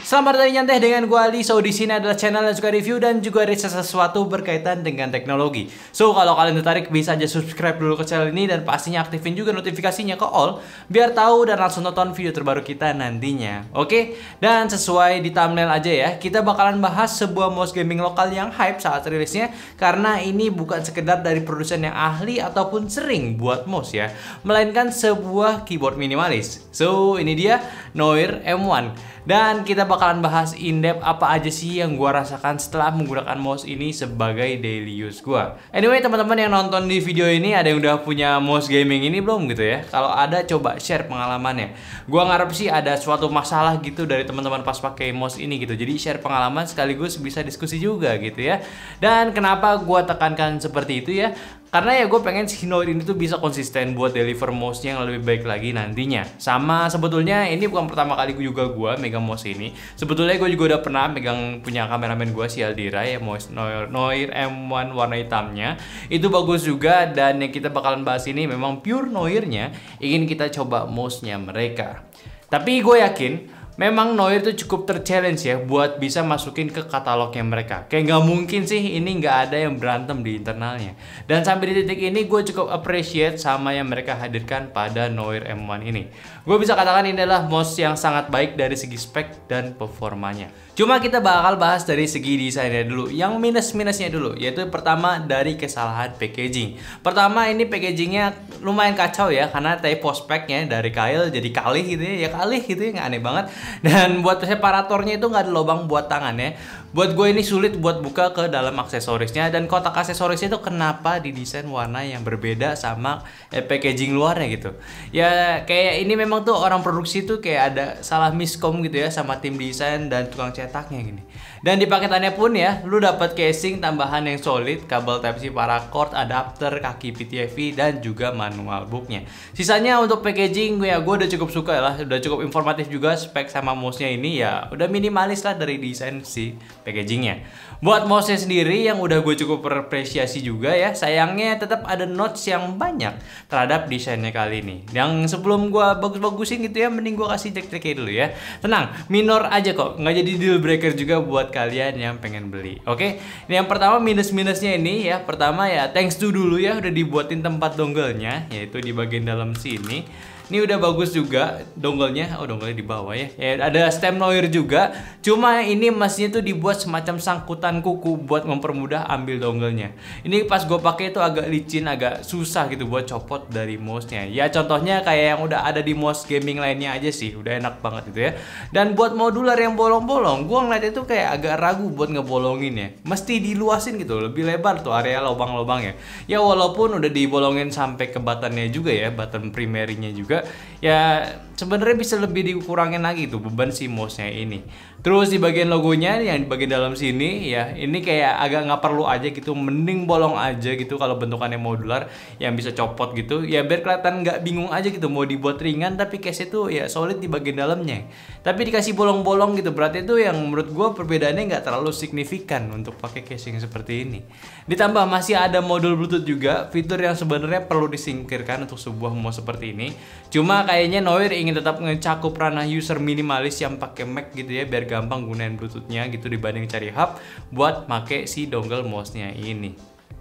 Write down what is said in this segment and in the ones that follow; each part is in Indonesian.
Selamat datang nyantai dengan gua Ali. So di sini adalah channel yang suka review dan juga riset sesuatu berkaitan dengan teknologi. So kalau kalian tertarik bisa aja subscribe dulu ke channel ini dan pastinya aktifin juga notifikasinya ke all biar tahu dan langsung nonton video terbaru kita nantinya. Oke? Dan sesuai di thumbnail aja ya, kita bakalan bahas sebuah mouse gaming lokal yang hype saat rilisnya karena ini bukan sekedar dari produsen yang ahli ataupun sering buat mouse ya, melainkan sebuah keyboard minimalis. So ini dia Noir M1. Dan kita bakalan bahas in-depth apa aja sih yang gua rasakan setelah menggunakan mouse ini sebagai daily use gua. Anyway, teman-teman yang nonton di video ini ada yang udah punya mouse gaming ini belum gitu ya? Kalau ada coba share pengalamannya. Gua ngarep sih ada suatu masalah gitu dari teman-teman pas pakai mouse ini gitu. Jadi share pengalaman sekaligus bisa diskusi juga gitu ya. Dan kenapa gua tekankan seperti itu ya? Karena ya gue pengen si Noir ini tuh bisa konsisten buat deliver mouse-nya yang lebih baik lagi nantinya. Sama sebetulnya ini bukan pertama kali gue megang mouse ini. Sebetulnya gue juga udah pernah megang punya kameramen gue si Aldira ya, mouse Noir M1 warna hitamnya. Itu bagus juga dan yang kita bakalan bahas ini memang pure Noir-nya ingin kita coba mouse-nya mereka. Tapi gue yakin memang Noir itu cukup ter-challenge ya buat bisa masukin ke katalognya mereka. Kayak nggak mungkin sih ini nggak ada yang berantem di internalnya. Dan sampai di titik ini gue cukup appreciate sama yang mereka hadirkan pada Noir M1 ini. Gue bisa katakan ini adalah mouse yang sangat baik dari segi spek dan performanya. Cuma kita bakal bahas dari segi desainnya dulu. Yang minus-minusnya dulu, yaitu pertama dari kesalahan packaging. Pertama ini packagingnya lumayan kacau ya, karena typo speknya dari kail jadi kalih gitu ya kalih gitu ya, nggak aneh banget. Dan buat separatornya itu nggak ada lubang buat tangan ya. Buat gue ini sulit buat buka ke dalam aksesorisnya, dan kotak aksesorisnya itu kenapa didesain warna yang berbeda sama packaging luarnya gitu. Ya kayak ini memang tuh orang produksi tuh kayak ada salah miskom gitu ya sama tim desain dan tukang cetaknya gini. Dan di paketannya pun ya, lu dapat casing tambahan yang solid, kabel Type-C paracord, adapter, kaki PTFE dan juga manual booknya. Sisanya untuk packaging gue udah cukup suka lah, udah cukup informatif juga spek sama mouse-nya ini ya, udah minimalis lah dari desain si packagingnya. Buat mouse-nya sendiri yang udah gue cukup apresiasi juga ya, sayangnya tetap ada notes yang banyak terhadap desainnya kali ini. Yang sebelum gue bagus-bagusin gitu ya, mending gue kasih cek-ceknya dulu ya. Tenang, minor aja kok, nggak jadi deal breaker juga buat kalian yang pengen beli. Oke, ini yang pertama minus-minusnya ini ya. Pertama ya, thanks to dulu ya udah dibuatin tempat dongle-nya, yaitu di bagian dalam sini. Ini udah bagus juga dongle-nya. Oh, dongle-nya di bawah ya. Ada stem Noir juga. Cuma ini mesinnya tuh dibuat semacam sangkutan kuku buat mempermudah ambil dongle-nya. Ini pas gue pakai itu agak licin, agak susah gitu buat copot dari mouse-nya. Ya contohnya kayak yang udah ada di mouse gaming lainnya aja sih. Udah enak banget gitu ya. Dan buat modular yang bolong-bolong, gue ngeliat itu kayak agak ragu buat ngebolongin ya. Mesti diluasin gitu, lebih lebar tuh area lubang-lubangnya. Ya walaupun udah dibolongin sampai ke buttonnya juga ya, button primary-nya juga. Ya sebenarnya bisa lebih dikurangin lagi tuh beban si mouse-nya ini. Terus di bagian logonya yang di bagian dalam sini ya, ini kayak agak nggak perlu aja gitu, mending bolong aja gitu kalau bentukannya modular yang bisa copot gitu ya, biar kelihatan nggak bingung aja gitu mau dibuat ringan tapi case itu ya solid di bagian dalamnya. Tapi dikasih bolong-bolong gitu, berarti itu yang menurut gue perbedaannya nggak terlalu signifikan untuk pakai casing seperti ini. Ditambah masih ada modul Bluetooth juga, fitur yang sebenarnya perlu disingkirkan untuk sebuah mouse seperti ini. Cuma kayaknya Noir ingin tetap ngecakup ranah user minimalis yang pakai Mac gitu ya, biar gampang gunain Bluetooth-nya gitu dibanding cari hub buat make si dongle mouse-nya ini.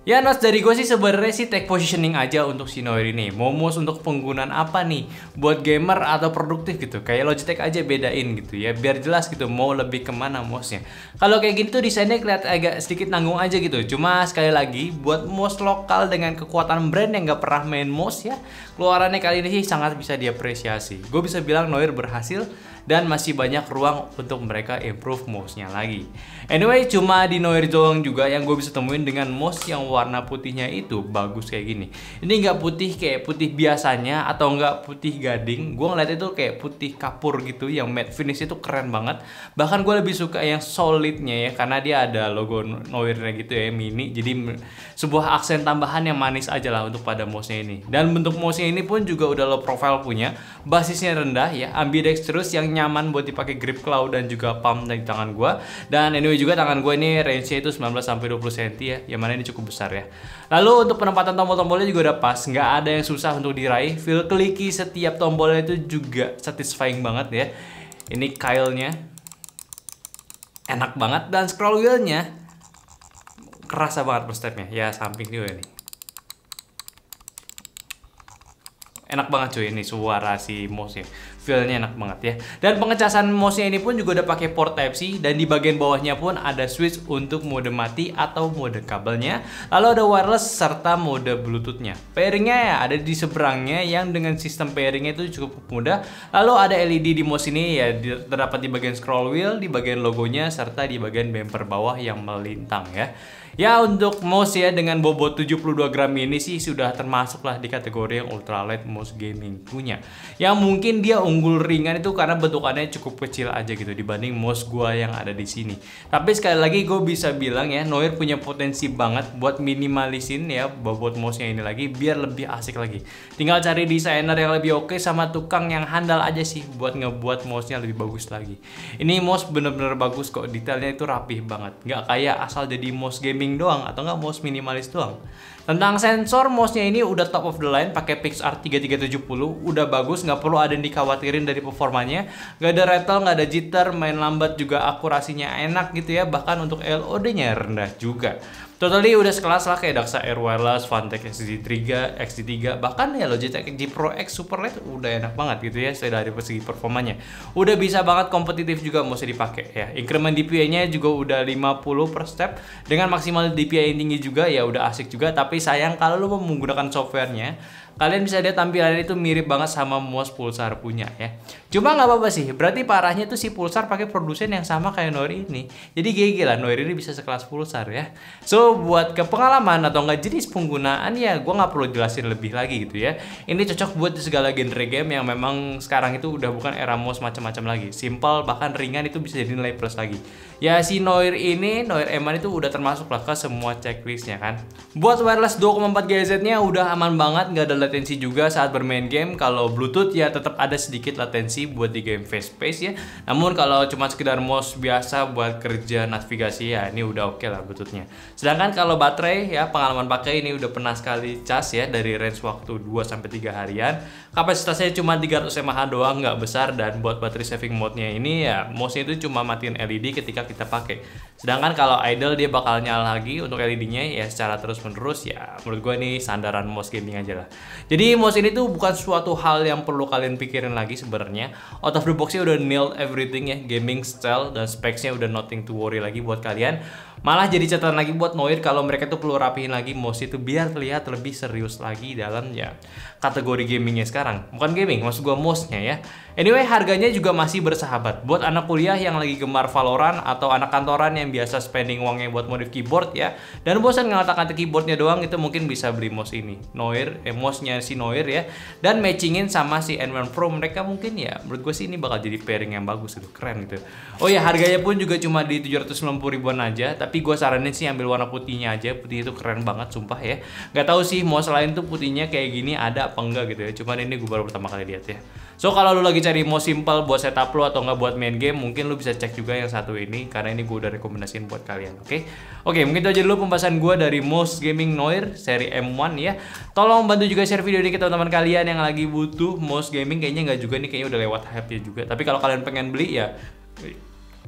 Ya notes dari gue sih sebenarnya sih tech positioning aja untuk si Noir ini. Mau mouse untuk penggunaan apa nih? Buat gamer atau produktif gitu. Kayak Logitech aja bedain gitu ya, biar jelas gitu mau lebih kemana mouse-nya. Kalau kayak gini tuh desainnya kelihatan agak sedikit nanggung aja gitu. Cuma sekali lagi buat mouse lokal dengan kekuatan brand yang gak pernah main mouse ya, keluarannya kali ini sih sangat bisa diapresiasi. Gue bisa bilang Noir berhasil dan masih banyak ruang untuk mereka improve mouse-nya lagi. Anyway, cuma di Noir doang juga yang gue bisa temuin dengan mouse yang warna putihnya itu bagus kayak gini. Ini nggak putih kayak putih biasanya atau nggak putih gading. Gue ngeliat itu kayak putih kapur gitu, yang matte finish itu keren banget. Bahkan gue lebih suka yang solidnya ya, karena dia ada logo Noirnya gitu ya, mini. Jadi sebuah aksen tambahan yang manis aja lah untuk pada mouse-nya ini. Dan bentuk mouse-nya ini pun juga udah low profile punya. Basisnya rendah ya, ambidextrous yang nyaman buat dipakai grip claw dan juga palm di tangan gua. Dan anyway juga tangan gue ini range-nya itu 19 sampai 20 cm ya, yang mana ini cukup besar ya. Lalu untuk penempatan tombol-tombolnya juga udah pas, nggak ada yang susah untuk diraih. Feel clicky setiap tombolnya itu juga satisfying banget ya. Ini kailnya enak banget, dan scroll wheelnya kerasa banget per stepnya ya, samping juga nih. Enak banget cuy, ini suara si mouse-nya, feel-nya enak banget ya. Dan pengecasan mouse-nya ini pun juga udah pakai port Type-C, dan di bagian bawahnya pun ada switch untuk mode mati atau mode kabelnya. Lalu ada wireless serta mode bluetooth-nya. Pairing-nya ya ada di seberangnya yang dengan sistem pairing-nya itu cukup mudah. Lalu ada LED di mouse ini ya, terdapat di bagian scroll wheel, di bagian logonya, serta di bagian bumper bawah yang melintang ya. Ya, untuk mouse ya dengan bobot 72 gram ini sih sudah termasuk lah di kategori yang ultralight mouse gaming punya. Yang mungkin dia unggul ringan itu karena bentukannya cukup kecil aja gitu dibanding mouse gua yang ada di sini. Tapi sekali lagi gue bisa bilang ya, Noir punya potensi banget buat minimalisin ya bobot mouse-nya ini lagi biar lebih asik lagi. Tinggal cari desainer yang lebih oke sama tukang yang handal aja sih buat ngebuat mouse-nya lebih bagus lagi. Ini mouse bener-bener bagus kok, detailnya itu rapih banget. Nggak kayak asal jadi mouse gaming doang atau enggak mouse minimalis doang. Tentang sensor, mouse-nya ini udah top of the line, pakai Pixar 3370, udah bagus, nggak perlu ada yang dikhawatirin dari performanya, nggak ada rattle, nggak ada jitter, main lambat juga akurasinya enak gitu ya, bahkan untuk LOD-nya rendah juga. Totally udah sekelas lah kayak Daxa Air Wireless, Phanteks XD3, bahkan ya Logitech G Pro X Super LED udah enak banget gitu ya dari segi performanya. Udah bisa banget kompetitif juga mouse dipakai ya. Increment DPI-nya juga udah 50 per step dengan maksimal DPI yang tinggi juga ya, udah asik juga. Tapi sayang kalau lo mau menggunakan softwarenya, kalian bisa lihat tampilannya itu mirip banget sama mouse Pulsar punya ya. Cuma nggak apa-apa sih, berarti parahnya tuh si Pulsar pakai produsen yang sama kayak Noir ini. Jadi GG lah, Noir ini bisa sekelas Pulsar ya. So buat ke pengalaman atau nggak jenis penggunaan ya, gue nggak perlu jelasin lebih lagi gitu ya. Ini cocok buat segala genre game yang memang sekarang itu udah bukan era mouse macam-macam lagi. Simple bahkan ringan itu bisa jadi nilai plus lagi. Ya si Noir ini, Noir M1 itu udah termasuk lah ke semua checklistnya kan. Buat wireless 2,4 GHz-nya udah aman banget, nggak ada latensi juga saat bermain game. Kalau Bluetooth ya tetap ada sedikit latensi buat di game face space ya. Namun kalau cuma sekedar mouse biasa buat kerja navigasi ya ini udah oke lah Bluetoothnya. Sedangkan kalau baterai ya, pengalaman pakai ini udah pernah sekali cas ya dari range waktu 2-3 harian. Kapasitasnya cuma 300 mAh doang, nggak besar, dan buat battery saving mode-nya ini ya mouse-nya itu cuma matiin LED ketika kita pakai. Sedangkan kalau idle dia bakal nyala lagi untuk LED-nya ya secara terus-menerus ya. Menurut gue ini sandaran mouse gaming aja lah. Jadi mouse ini tuh bukan suatu hal yang perlu kalian pikirin lagi sebenarnya. Out of the box-nya udah nailed everything ya, gaming style dan specs-nya udah nothing to worry lagi buat kalian. Malah jadi catatan lagi buat Noir kalau mereka tuh perlu rapihin lagi mouse itu biar terlihat lebih serius lagi dalam ya kategori gamingnya sekarang. Bukan gaming, maksud gua mouse-nya ya. Anyway, harganya juga masih bersahabat buat anak kuliah yang lagi gemar Valorant atau anak kantoran yang biasa spending uangnya buat modif keyboard ya, dan bosan ngotak-ngatik keyboardnya doang, itu mungkin bisa beli mouse ini. Noir, mouse-nya si Noir ya, dan matchingin sama si N1 Pro mereka mungkin ya. Menurut gue sih ini bakal jadi pairing yang bagus gitu, keren gitu. Oh ya, harganya pun juga cuma di 790 ribuan aja, tapi gue saranin sih ambil warna putihnya aja. Putih itu keren banget sumpah ya. Gak tahu sih mouse lain tuh putihnya kayak gini ada apa enggak gitu ya, cuman ini gue baru pertama kali lihat ya. So kalau lu lagi cari mouse simple buat setup lu atau nggak buat main game, mungkin lu bisa cek juga yang satu ini karena ini gue udah rekomendasiin buat kalian. Oke, mungkin itu aja dulu pembahasan gue dari mouse gaming Noir seri M1 ya. Tolong bantu juga share video ini ke teman-teman kalian yang lagi butuh mouse gaming. Kayaknya nggak juga nih, kayaknya udah lewat hype ya juga. Tapi kalau kalian pengen beli ya,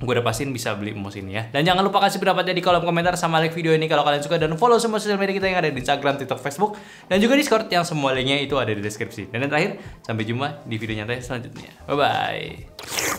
gue udah pastiin bisa beli mouse ini ya. Dan jangan lupa kasih pendapatnya di kolom komentar sama like video ini kalau kalian suka, dan follow semua sosial media kita yang ada di Instagram, TikTok, Facebook, dan juga Discord yang semua linknya itu ada di deskripsi. Dan yang terakhir, sampai jumpa di video nyantai selanjutnya. Bye bye.